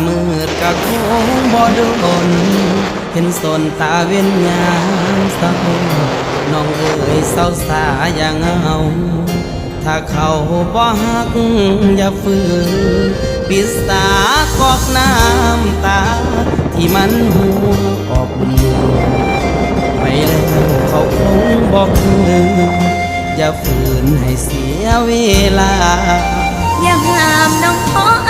มืดกะคงบ่โดนเห็นสนตาเว้นยามเศร้าน้องเอ๋ยเศร้าสาอย่างเอาถ้าเขาบ่ฮักอย่าฝืนปิดตากอกน้ำตาที่มันหัวออกไปแล้วเขาคงบอกคืนอย่าฝืนให้เสียเวลาอย่าห้ามน้องขอ